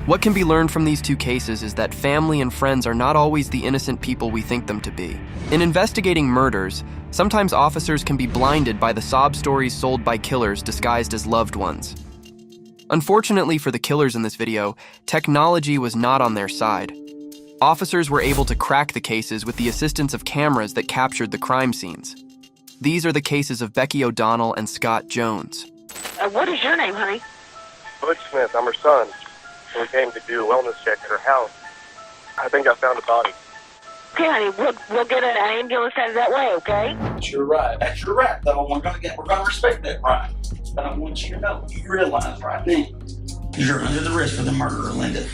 What can be learned from these two cases is that family and friends are not always the innocent people we think them to be. In investigating murders, sometimes officers can be blinded by the sob stories sold by killers disguised as loved ones. Unfortunately for the killers in this video, technology was not on their side. Officers were able to crack the cases with the assistance of cameras that captured the crime scenes. These are the cases of Becky O'Donnell and Scott Jones. What is your name, honey? Butch Smith, I'm her son. We came to do a wellness check at her house. I think I found a body. Okay, honey, we'll get an ambulance out of that way, okay? That's your right. That's your right, though. We're gonna respect that right. But I want you to know, you realize right now, you're under the risk of the murderer, Linda.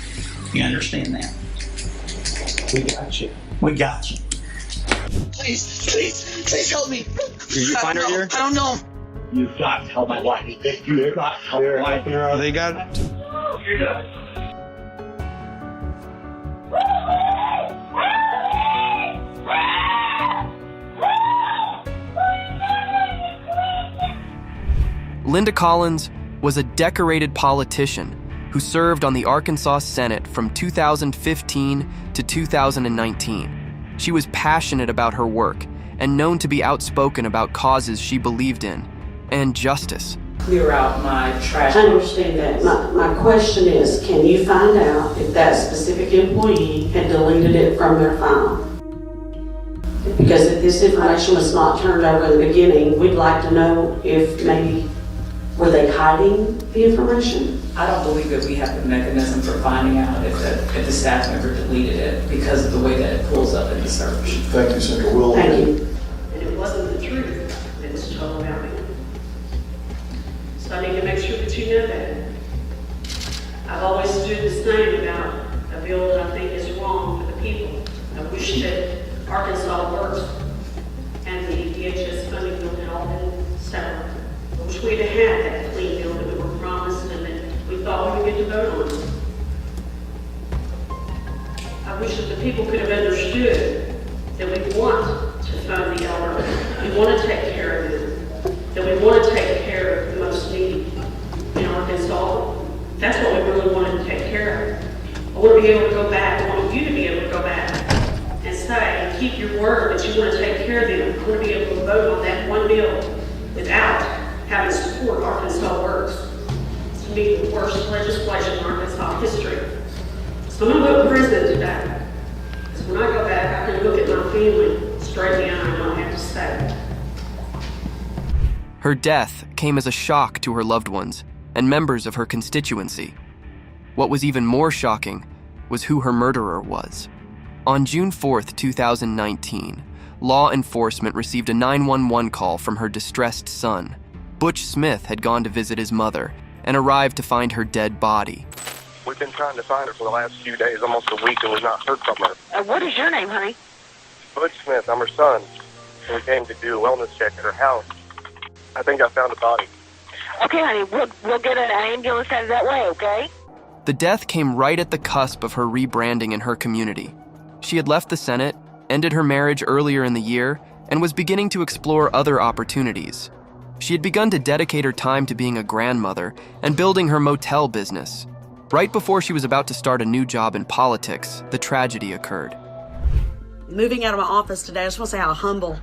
You understand that? We got you. We got you. Please help me. Did you find her here? I don't know. You've got to help my wife. You've got to help my wife. They got it. You're good. Linda Collins was a decorated politician who served on the Arkansas Senate from 2015 to 2019. She was passionate about her work and known to be outspoken about causes she believed in and justice. Clear out my trash. I understand that. My question is, can you find out if that specific employee had deleted it from their file? Because if this information was not turned over in the beginning, we'd like to know if maybe, were they hiding the information? I don't believe that we have the mechanism for finding out if the staff member deleted it because of the way that it pulls up in the search. Thank you, Senator Will. Thank you. And it wasn't the truth that was told about me. So I need to make sure that you know that. I've always stood the same about a bill that I think is wrong for the people. I wish that Arkansas Works and the DHS funding bill had all been settled. I wish we'd have had that clean bill that we were promised and that we thought we would get to vote on. I wish that the people could have understood that we want to fund the elderly. We want to take care of them. That we want to take care of the most needy in Arkansas. That's what we really wanted to take care of. I want to be able to go back. I want you to be able to go back and say and keep your word that you want to take care of them. I want to be able to vote on that one bill without having to support Arkansas Works. It's to me the worst legislation in Arkansas history. So I'm going to vote for president today. Because when I go back, I can look at my family straight in the eye and not have to say. Her death came as a shock to her loved ones and members of her constituency. What was even more shocking was who her murderer was. On June 4th, 2019, law enforcement received a 911 call from her distressed son. Butch Smith had gone to visit his mother and arrived to find her dead body. We've been trying to find her for the last few days, almost a week, and we've not heard from her. What is your name, honey? Butch Smith, I'm her son. We came to do a wellness check at her house. I think I found a body. Okay, honey, we'll get an ambulance out of that way, okay? The death came right at the cusp of her rebranding in her community. She had left the Senate, ended her marriage earlier in the year, and was beginning to explore other opportunities. She had begun to dedicate her time to being a grandmother and building her motel business. Right before she was about to start a new job in politics, the tragedy occurred. Moving out of my office today, I just want to say how humble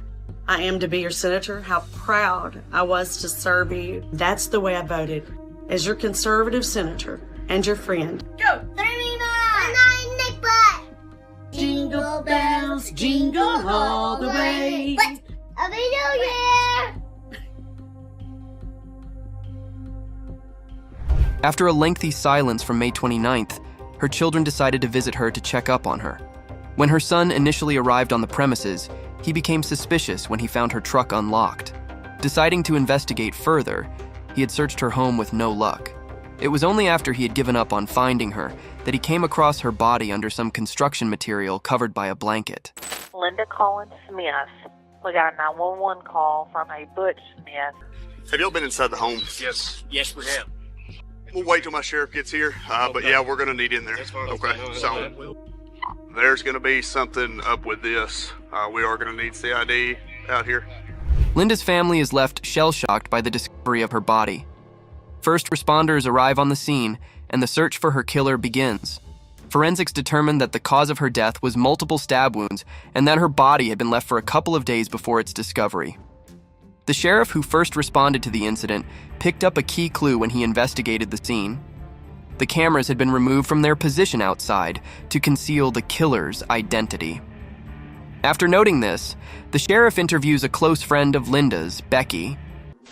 I am to be your senator, how proud I was to serve you. That's the way I voted, as your conservative senator and your friend. Go! 39! Nick Butt! Jingle bells, jingle all the way. But a New Year! After a lengthy silence from May 29th, her children decided to visit her to check up on her. When her son initially arrived on the premises, he became suspicious when he found her truck unlocked. Deciding to investigate further, he had searched her home with no luck. It was only after he had given up on finding her that he came across her body under some construction material covered by a blanket. Linda Collins Smith. We got a 911 call from a Butch Smith. Have y'all been inside the home? Yes, we have. We'll wait till my sheriff gets here, but yeah, we're going to need in there. Okay, so there's going to be something up with this. We are going to need CID out here. Linda's family is left shell-shocked by the discovery of her body. First responders arrive on the scene and the search for her killer begins. Forensics determined that the cause of her death was multiple stab wounds and that her body had been left for a couple of days before its discovery. The sheriff who first responded to the incident picked up a key clue when he investigated the scene. The cameras had been removed from their position outside to conceal the killer's identity. After noting this, the sheriff interviews a close friend of Linda's, Becky.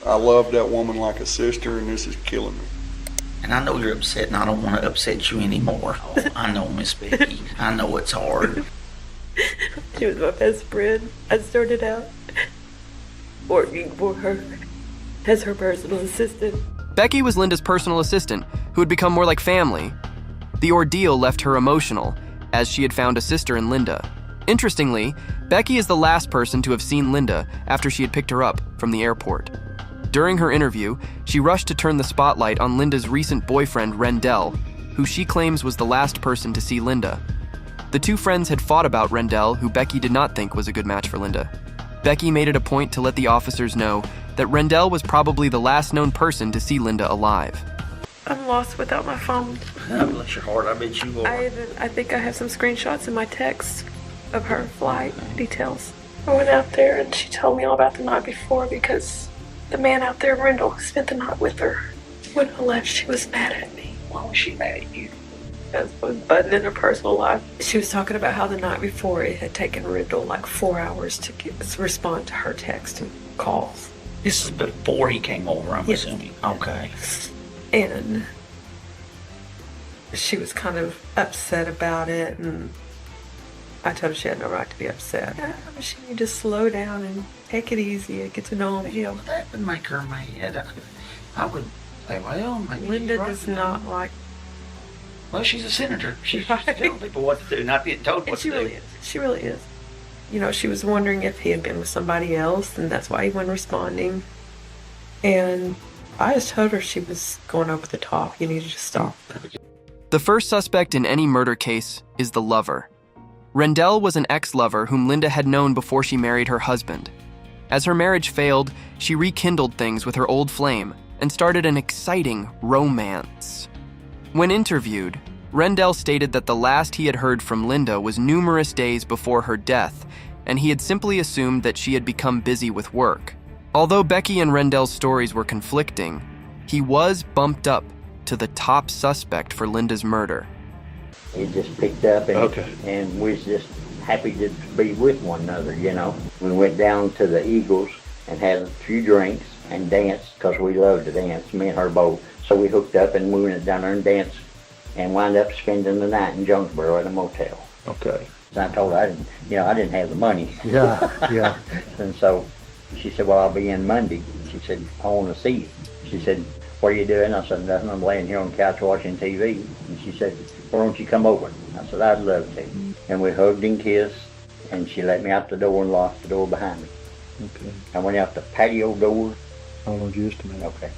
I love that woman like a sister, and this is killing me. And I know you're upset, and I don't want to upset you anymore. Oh, I know, Miss Becky. I know it's hard. She was my best friend. I started out working for her as her personal assistant. Becky was Linda's personal assistant, who had become more like family. The ordeal left her emotional, as she had found a sister in Linda. Interestingly, Becky is the last person to have seen Linda after she had picked her up from the airport. During her interview, she rushed to turn the spotlight on Linda's recent boyfriend, Rendell, who she claims was the last person to see Linda. The two friends had fought about Rendell, who Becky did not think was a good match for Linda. Becky made it a point to let the officers know that Rendell was probably the last known person to see Linda alive. I'm lost without my phone. God bless your heart, I bet you are. I think I have some screenshots in my text of her flight details. I went out there and she told me all about the night before because the man out there, Rendell, who spent the night with her, when I left, she was mad at me. Why was she mad at you? Because I was butting in her personal life. She was talking about how the night before it had taken Rendell like 4 hours to respond to her text and calls. This is before he came over, I'm assuming. Okay. And she was kind of upset about it, and I told her she had no right to be upset. She needed to slow down and take it easy and get to know him. Yeah, that would make her mad. I would say, well, maybe Linda does not like. Well, she's a senator. She's telling people what to do, not being told what to do. Really is. She really is. You know, she was wondering if he had been with somebody else, and that's why he wasn't responding. And I just told her she was going over the top. You needed to stop. The first suspect in any murder case is the lover. Rendell was an ex-lover whom Linda had known before she married her husband. As her marriage failed, she rekindled things with her old flame and started an exciting romance. When interviewed, Rendell stated that the last he had heard from Linda was numerous days before her death, and he had simply assumed that she had become busy with work. Although Becky and Rendell's stories were conflicting, he was bumped up to the top suspect for Linda's murder. It just picked up and we was just happy to be with one another, you know. We went down to the Eagles and had a few drinks and danced because we loved to dance, me and her both. So we hooked up and we went down there and danced and wound up spending the night in Jonesboro at a motel. Okay. So I told her I didn't have the money. Yeah. And so she said, well, I'll be in Monday. She said, I want to see you. She said, what are you doing? I said, nothing, I'm laying here on the couch watching TV. And she said, why don't you come over? I said, I'd love to. And we hugged and kissed, and she let me out the door and locked the door behind me. Okay. I went out the patio door. Hold on just a minute. Okay.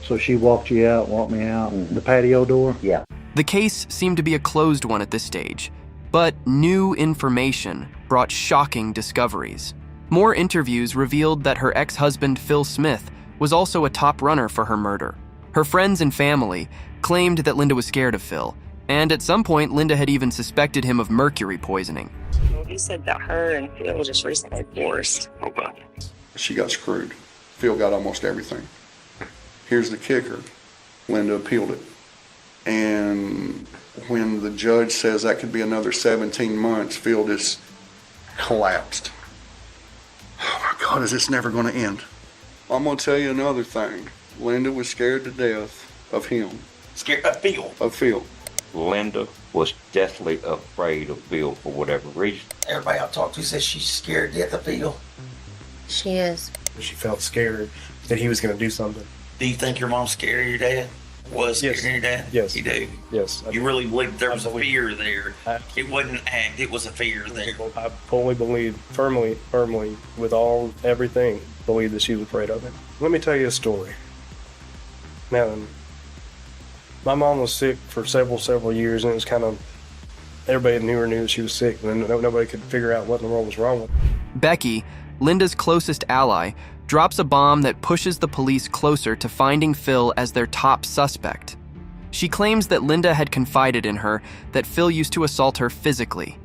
So she walked me out, the patio door? Yeah. The case seemed to be a closed one at this stage, but new information brought shocking discoveries. More interviews revealed that her ex-husband, Phil Smith, was also a top runner for her murder. Her friends and family claimed that Linda was scared of Phil, and at some point, Linda had even suspected him of mercury poisoning. You said that her and Phil just recently divorced. Okay. She got screwed. Phil got almost everything. Here's the kicker. Linda appealed it. And when the judge says that could be another 17 months, Phil just collapsed. Oh my God, is this never going to end? I'm going to tell you another thing. Linda was scared to death of him. Scared of Phil? Of Phil. Linda was deathly afraid of Phil for whatever reason. Everybody I've talked to says she's scared to death of Phil. She is. She felt scared that he was going to do something. Do you think your mom's scared of your dad? Was scared of your dad? Yes. You do? Yes. You really believe there was a fear there? It wasn't an act, it was a fear there. I fully believe, firmly, with everything, believe that she was afraid of him. Let me tell you a story. Now, my mom was sick for several years, and it was kind of, everybody knew that she was sick, and nobody could figure out what in the world was wrong with her. Becky, Linda's closest ally, drops a bomb that pushes the police closer to finding Phil as their top suspect. She claims that Linda had confided in her that Phil used to assault her physically.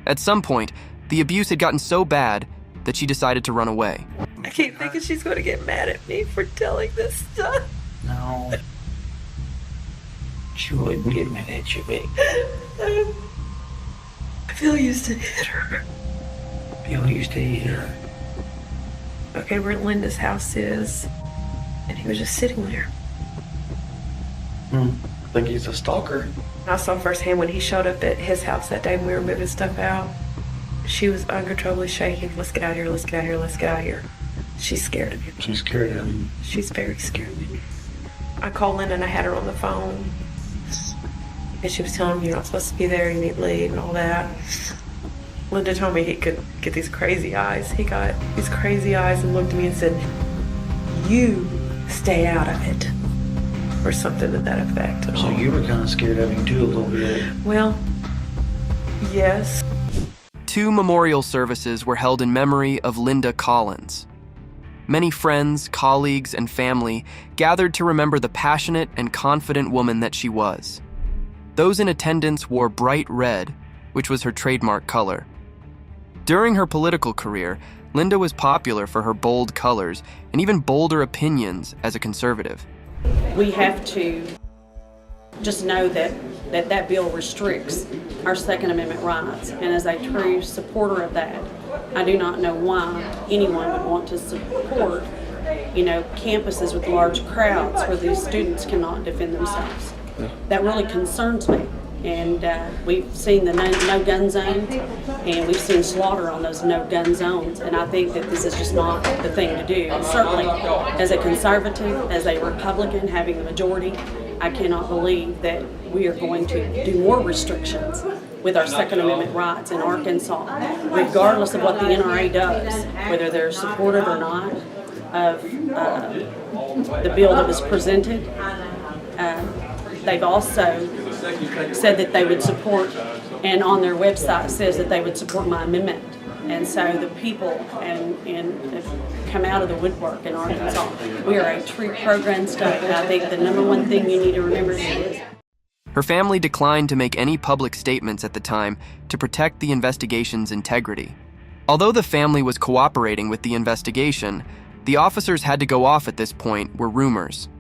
At some point, the abuse had gotten so bad that she decided to run away. I keep thinking she's going to get mad at me for telling this stuff. No. She wouldn't get mad at you, Vic. Phil used to hit her. Phil used to hit her. Okay, where Linda's house is, and he was just sitting there. I think he's a stalker. I saw firsthand when he showed up at his house that day when we were moving stuff out. She was uncontrollably shaking. Let's get out of here, let's get out of here, let's get out of here. She's scared of him. She's scared of him. She's very scared of him. I called Linda and I had her on the phone. And she was telling me you're not supposed to be there, you need to leave and all that. Linda told me he could get these crazy eyes. He got these crazy eyes and looked at me and said, "You stay out of it." Or something to that effect. So you were kind of scared of him too a little bit. Well, yes. 2 memorial services were held in memory of Linda Collins. Many friends, colleagues, and family gathered to remember the passionate and confident woman that she was. Those in attendance wore bright red, which was her trademark color. During her political career, Linda was popular for her bold colors and even bolder opinions as a conservative. We have to just know that bill restricts our Second Amendment rights. And as a true supporter of that, I do not know why anyone would want to support, campuses with large crowds where these students cannot defend themselves. That really concerns me. And we've seen the no gun zone, and we've seen slaughter on those no gun zones. And I think that this is just not the thing to do. And certainly, as a conservative, as a Republican having the majority, I cannot believe that we are going to do more restrictions with our Second Amendment rights in Arkansas, regardless of what the NRA does, whether they're supportive or not of the bill that was presented. They've also said that they would support, and on their website says that they would support my amendment. And so the people and have come out of the woodwork in Arkansas. We are a true program state, and I think the number one thing you need to remember is. Her family declined to make any public statements at the time to protect the investigation's integrity. Although the family was cooperating with the investigation, the officers had to go off at this point were rumors.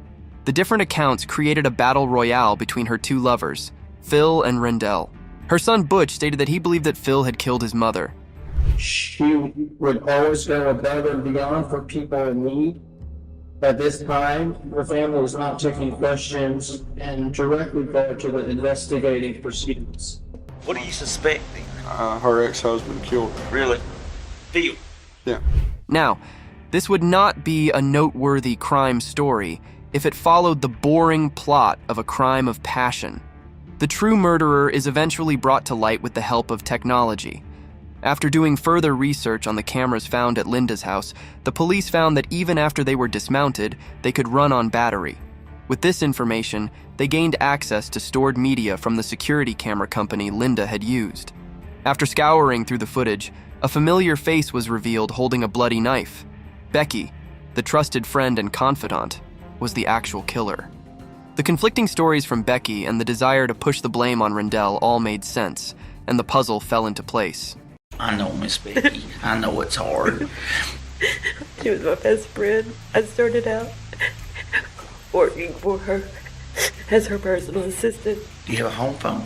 The different accounts created a battle royale between her 2 lovers, Phil and Rendell. Her son Butch stated that he believed that Phil had killed his mother. She would always go above and beyond for people in need. At this time, her family was not taking questions and directly go to the investigating proceedings. What are you suspecting? Her ex-husband killed her. Really? Phil? Yeah. Now, this would not be a noteworthy crime story if it followed the boring plot of a crime of passion. The true murderer is eventually brought to light with the help of technology. After doing further research on the cameras found at Linda's house, the police found that even after they were dismounted, they could run on battery. With this information, they gained access to stored media from the security camera company Linda had used. After scouring through the footage, a familiar face was revealed holding a bloody knife. Becky, the trusted friend and confidant, was the actual killer. The conflicting stories from Becky and the desire to push the blame on Rendell all made sense, and the puzzle fell into place. I know, Miss Becky. I know it's hard. She was my best friend. I started out working for her as her personal assistant. Do you have a home phone?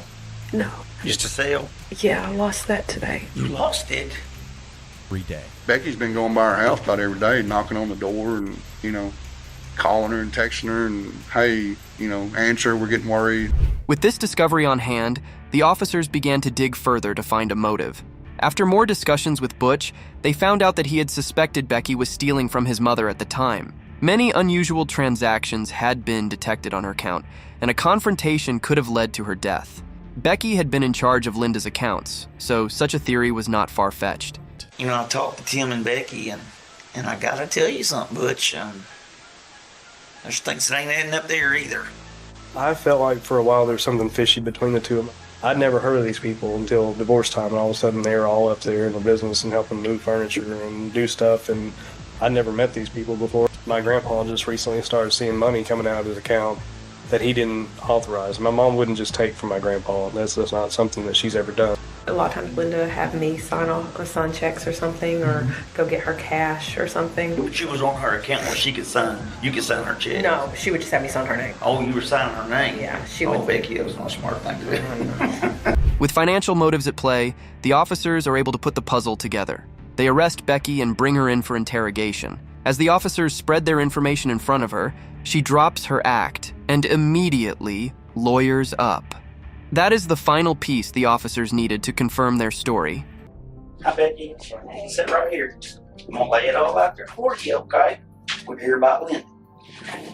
No. Just a cell? Yeah, I lost that today. You lost it? Every day. Becky's been going by our house about every day, knocking on the door and, calling her and texting her and, hey, answer, we're getting worried. With this discovery on hand, the officers began to dig further to find a motive. After more discussions with Butch, they found out that he had suspected Becky was stealing from his mother at the time. Many unusual transactions had been detected on her account, and a confrontation could have led to her death. Becky had been in charge of Linda's accounts, so such a theory was not far-fetched. I talked to Tim and Becky, and I gotta tell you something, Butch. There's things that ain't adding up there either. I felt like for a while there was something fishy between the two of them. I'd never heard of these people until divorce time, and all of a sudden they were all up there in the business and helping move furniture and do stuff, and I'd never met these people before. My grandpa just recently started seeing money coming out of his account that he didn't authorize. My mom wouldn't just take from my grandpa. That's not something that she's ever done. A lot of times Linda have me sign checks or something, or go get her cash or something. She was on her account where she could sign, you could sign her check. No, she would just have me sign her name. Oh, you were signing her name? Yeah, she would. would. Oh, Becky, that was not a smart thing to do. With financial motives at play, the officers are able to put the puzzle together. They arrest Becky and bring her in for interrogation. As the officers spread their information in front of her, she drops her act and immediately lawyers up. That is the final piece the officers needed to confirm their story. I bet you sit right here. I'm gonna lay it all out there for you, okay? We'll hear about Linda.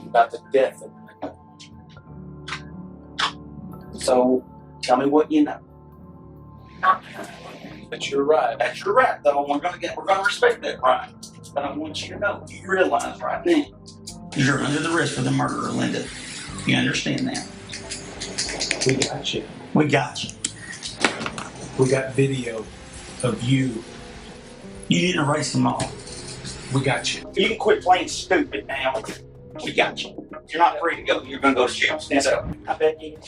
About the death of Linda. So, tell me what you know. But you're right. That's your right, though. We're gonna respect that right. But I want you to know, you realize right now, you're under the risk for the murder of Linda. You understand that? We got you. We got you. We got video of you. You didn't erase them all. We got you. You can quit playing stupid now. We got you. You're not free to go. You're gonna go to jail. Stand up. I bet you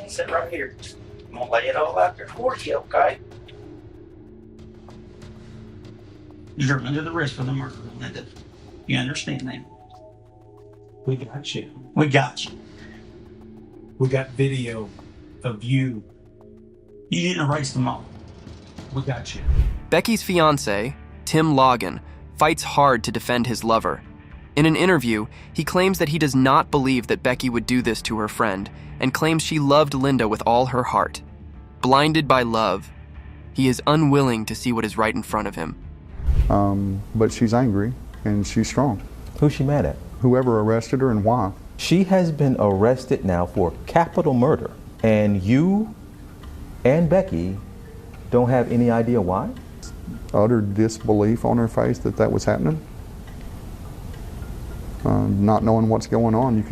sit right here. I'm gonna lay it all out there for you, okay? You're under the risk for the murder of Linda. You understand that? We got you. We got you. We got video of you. You didn't erase them all. We got you. Becky's fiancé, Tim Logan, fights hard to defend his lover. In an interview, he claims that he does not believe that Becky would do this to her friend and claims she loved Linda with all her heart. Blinded by love, he is unwilling to see what is right in front of him. But she's angry and she's strong. Who's she mad at? Whoever arrested her and why. She has been arrested now for capital murder, and you and Becky don't have any idea why? Utter disbelief on her face that was happening. Not knowing what's going on,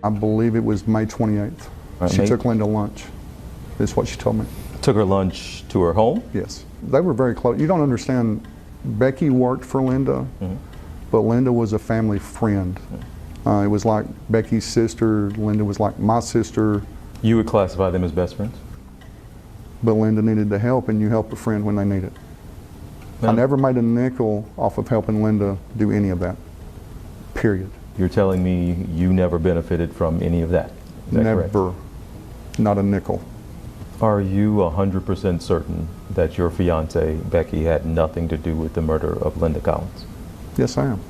I believe it was May 28th. Right, she took Linda lunch, is what she told me. Took her lunch to her home? Yes. They were very close. You don't understand, Becky worked for Linda, but Linda was a family friend. It was like Becky's sister, Linda was like my sister. You would classify them as best friends? But Linda needed the help, and you help a friend when they need it. I never made a nickel off of helping Linda do any of that, period. You're telling me you never benefited from any of that? Is that never, correct? Not a nickel. Are you 100% certain that your fiance, Becky, had nothing to do with the murder of Linda Collins? Yes, I am.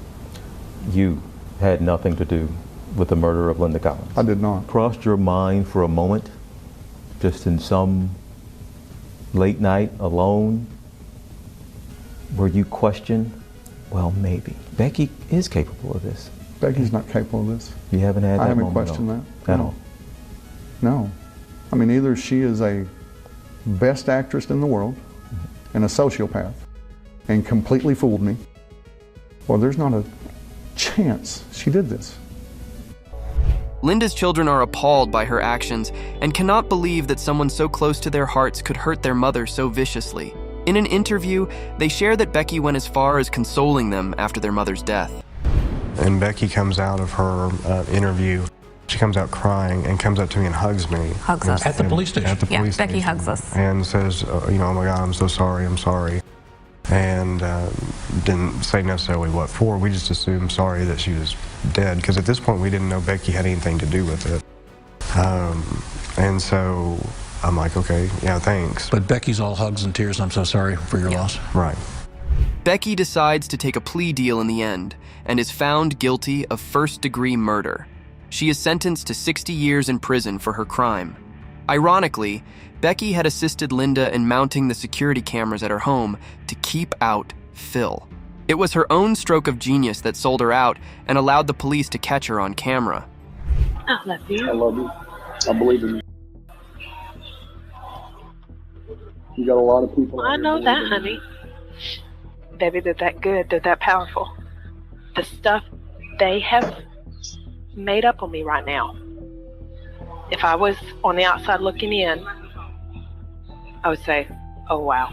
You had nothing to do with the murder of Linda Collins? I did not. Crossed your mind for a moment, just in some late night alone, where you question, well, maybe Becky is capable of this? Becky's not capable of this. You haven't had that I haven't moment questioned that. at No. all? No. I mean, either she is a best actress in the world and a sociopath and completely fooled me, or there's not a chance she did this. Linda's children are appalled by her actions and cannot believe that someone so close to their hearts could hurt their mother so viciously. In an interview, they share that Becky went as far as consoling them after their mother's death. And Becky comes out of her interview. She comes out crying and comes up to me and hugs me. Hugs us. At the police station? At the police station. Becky hugs us. And says, oh my God, I'm so sorry, I'm sorry. And didn't say necessarily what for. We just assumed sorry that she was dead, because at this point we didn't know Becky had anything to do with it. And so I'm like, okay, yeah, thanks. But Becky's all hugs and tears. I'm so sorry for your loss. Right. Becky decides to take a plea deal in the end and is found guilty of first-degree murder. She is sentenced to 60 years in prison for her crime. Ironically, Becky had assisted Linda in mounting the security cameras at her home to keep out Phil. It was her own stroke of genius that sold her out and allowed the police to catch her on camera. I love you. I love you. I believe in you. You got a lot of people. I know that, honey. Baby, they're that good. They're that powerful. The stuff they have made up on me right now. If I was on the outside looking in, I would say, oh, wow.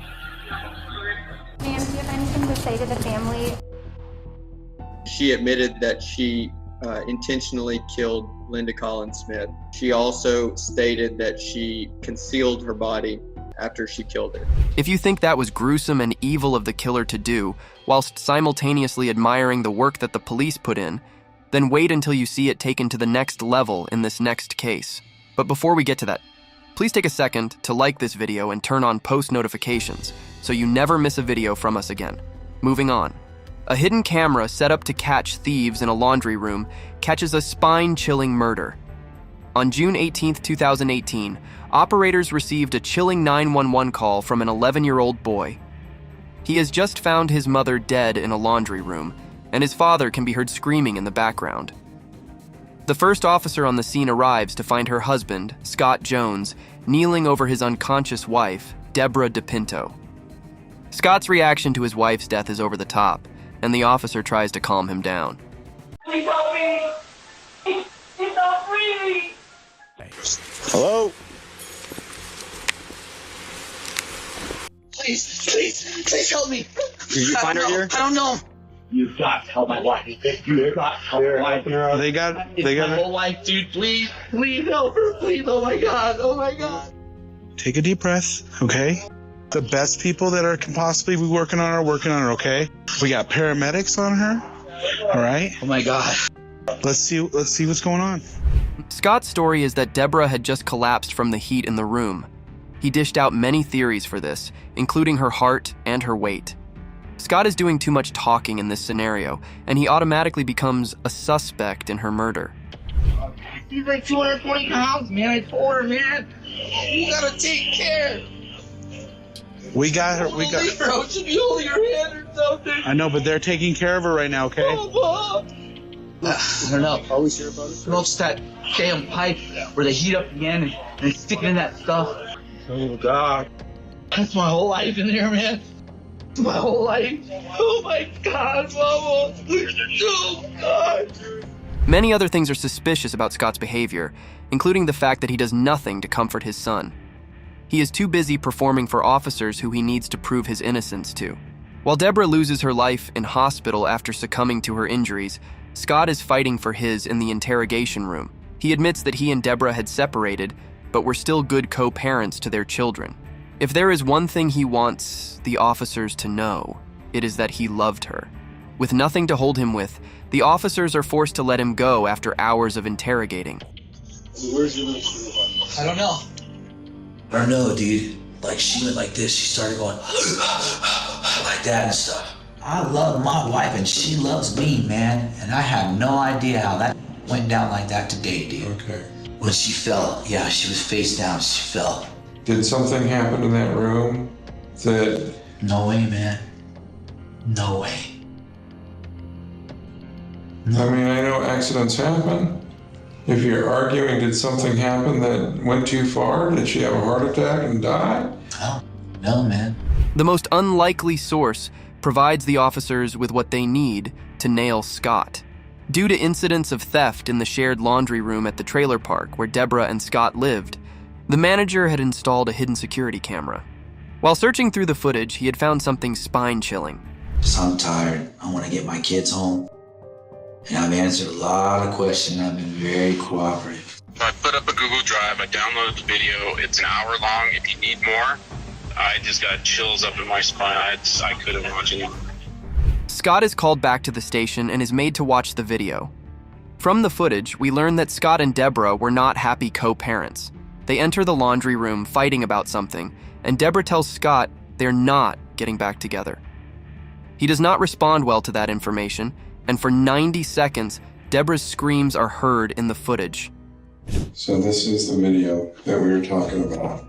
Ma'am, do you have anything to say to the family? She admitted that she intentionally killed Linda Collins Smith. She also stated that she concealed her body after she killed her. If you think that was gruesome and evil of the killer to do, whilst simultaneously admiring the work that the police put in, then wait until you see it taken to the next level in this next case. But before we get to that, please take a second to like this video and turn on post notifications so you never miss a video from us again. Moving on. A hidden camera set up to catch thieves in a laundry room catches a spine-chilling murder. On June 18, 2018, operators received a chilling 911 call from an 11-year-old boy. He has just found his mother dead in a laundry room, and his father can be heard screaming in the background. The first officer on the scene arrives to find her husband, Scott Jones, kneeling over his unconscious wife, Deborah DePinto. Scott's reaction to his wife's death is over the top, and the officer tries to calm him down. Please help me! He's not breathing! Hello? Please help me! Did you find her here? I don't know. You've got to help my wife. You've got to help my wife. They got my whole life, dude. Please help her. Please. Oh my God. Take a deep breath, okay? The best people that can possibly be working on her, okay? We got paramedics on her, all right? Oh my God. Let's see what's going on. Scott's story is that Deborah had just collapsed from the heat in the room. He dished out many theories for this, including her heart and her weight. Scott is doing too much talking in this scenario, and he automatically becomes a suspect in her murder. She's like 220 pounds, man. I told her, man. You gotta take care. We got her. Bro, should be holding her hand or something. I know, but they're taking care of her right now, okay? I don't know. Are we sure about it? Smokes that damn pipe where they heat up again and they stick it in that stuff. Oh, God. That's my whole life in there, man. My whole life. Oh my God, Mama. Oh God. Many other things are suspicious about Scott's behavior, including the fact that he does nothing to comfort his son. He is too busy performing for officers who he needs to prove his innocence to. While Deborah loses her life in hospital after succumbing to her injuries, Scott is fighting for his in the interrogation room. He admits that he and Deborah had separated, but were still good co-parents to their children. If there is one thing he wants the officers to know, it is that he loved her. With nothing to hold him with, the officers are forced to let him go after hours of interrogating. I don't know. I don't know, dude. Like, she went like this. She started going like that and stuff. I love my wife and she loves me, man. And I have no idea how that went down like that today, dude. Okay. When she fell, yeah, she was face down. She fell. Did something happen in that room that... No way, man. No way. I mean, I know accidents happen. If you're arguing, did something happen that went too far? Did she have a heart attack and die? No, man. The most unlikely source provides the officers with what they need to nail Scott. Due to incidents of theft in the shared laundry room at the trailer park where Deborah and Scott lived, the manager had installed a hidden security camera. While searching through the footage, he had found something spine-chilling. I'm tired. I want to get my kids home. And I've answered a lot of questions. I've been very cooperative. I put up a Google Drive. I downloaded the video. It's an hour long. If you need more, I just got chills up in my spine. I couldn't watch anymore. Scott is called back to the station and is made to watch the video. From the footage, we learn that Scott and Deborah were not happy co-parents. They enter the laundry room fighting about something, and Deborah tells Scott they're not getting back together. He does not respond well to that information, and for 90 seconds, Deborah's screams are heard in the footage. So this is the video that we were talking about.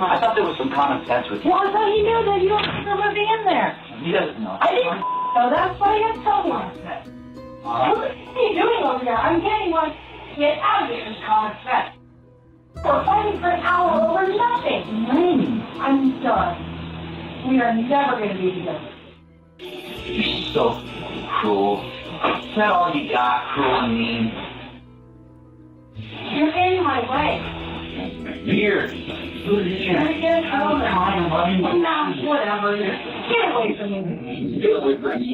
I thought there was some common sense with you. Well, I thought he knew that you don't remember being there. He doesn't know. I didn't know. That's why I told him. What are you doing over there? I'm getting one. Get out of here, this common sense. We're fighting for an hour over nothing. I'm done. We are never going to be together. You're so cruel. Is that all you got, cruel and mean? You're in my way. Here. Nah, whatever. Get away from me. Get away from me.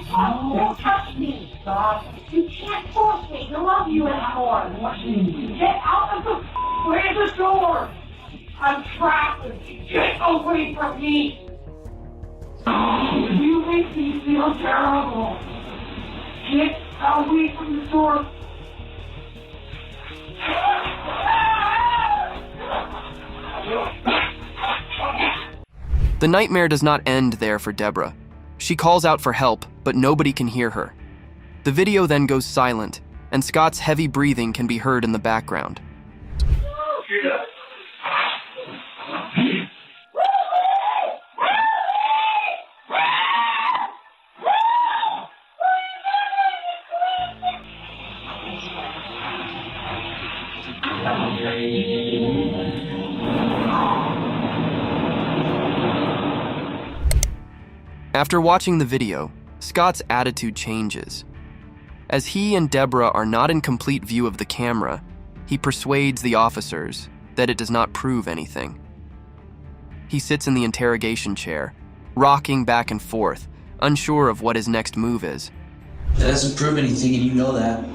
Oh, don't touch me, Bob. You can't force me to love you anymore. Get out of the way of the door. I'm trapped. Get away from me. You make me feel terrible. Get away from the door. The nightmare does not end there for Deborah. She calls out for help, but nobody can hear her. The video then goes silent, and Scott's heavy breathing can be heard in the background. After watching the video, Scott's attitude changes. As he and Deborah are not in complete view of the camera, he persuades the officers that it does not prove anything. He sits in the interrogation chair, rocking back and forth, unsure of what his next move is. That doesn't prove anything, and you know that.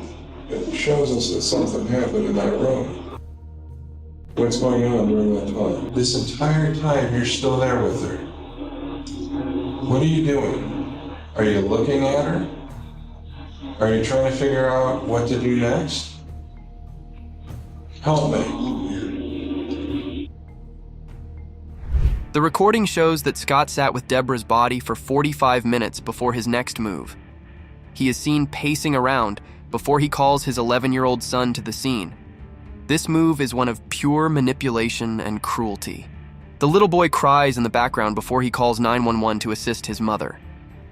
It shows us that something happened in that room. What's going on during that time? This entire time you're still there with her. What are you doing? Are you looking at her? Are you trying to figure out what to do next? Help me. The recording shows that Scott sat with Deborah's body for 45 minutes before his next move. He is seen pacing around before he calls his 11-year-old son to the scene. This move is one of pure manipulation and cruelty. The little boy cries in the background before he calls 911 to assist his mother.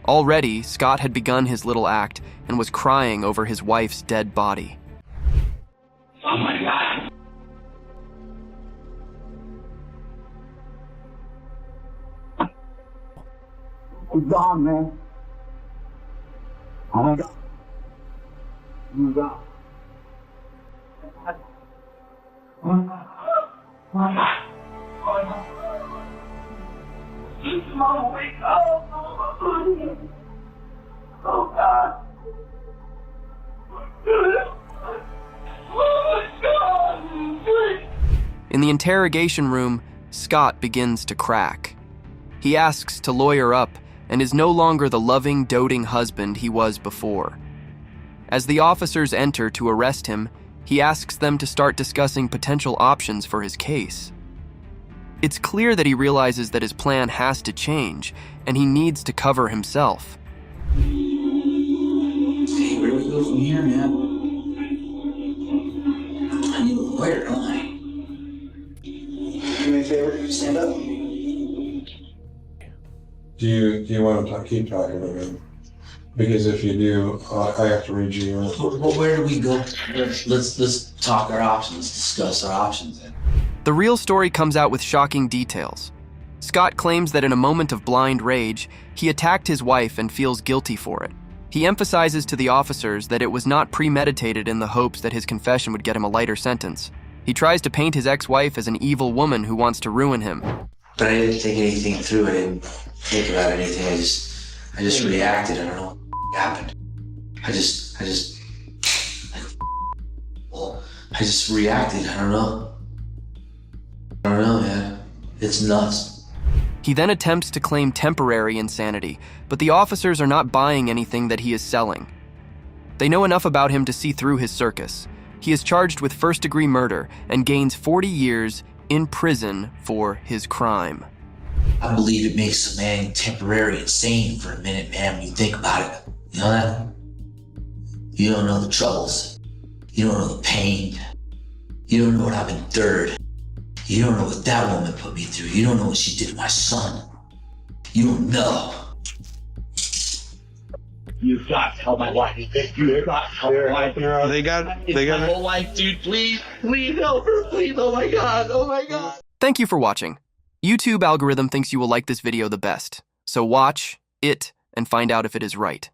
Already, Scott had begun his little act and was crying over his wife's dead body. Oh my God. He's gone, man. Oh my God. Oh my God. Mom, wake up. Oh God. Oh my God. In the interrogation room, Scott begins to crack. He asks to lawyer up and is no longer the loving, doting husband he was before. As the officers enter to arrest him, he asks them to start discussing potential options for his case. It's clear that he realizes that his plan has to change, and he needs to cover himself. Hey, where do we go from here, man? I need a lawyer, don't I? Do me a favor, stand up. Do you want to keep talking to him? Because if you do, I have to read you. Well, where do we go? Let's talk our options. Let's discuss our options then. The real story comes out with shocking details. Scott claims that in a moment of blind rage, he attacked his wife and feels guilty for it. He emphasizes to the officers that it was not premeditated in the hopes that his confession would get him a lighter sentence. He tries to paint his ex-wife as an evil woman who wants to ruin him. But I didn't think anything through. I didn't think about anything. I just reacted. I don't know what happened. I just reacted. I don't know, man. It's nuts. He then attempts to claim temporary insanity, but the officers are not buying anything that he is selling. They know enough about him to see through his circus. He is charged with first-degree murder and gains 40 years in prison for his crime. I believe it makes a man temporarily insane for a minute, man, when you think about it. You know that? You don't know the troubles. You don't know the pain. You don't know what I've endured. You don't know what that woman put me through. You don't know what she did to my son. You don't know. You've got to tell my wife. You've got to tell my wife. They got my whole life, dude. Please help her. Please. Oh my God. Thank you for watching. YouTube algorithm thinks you will like this video the best, so watch it and find out if it is right.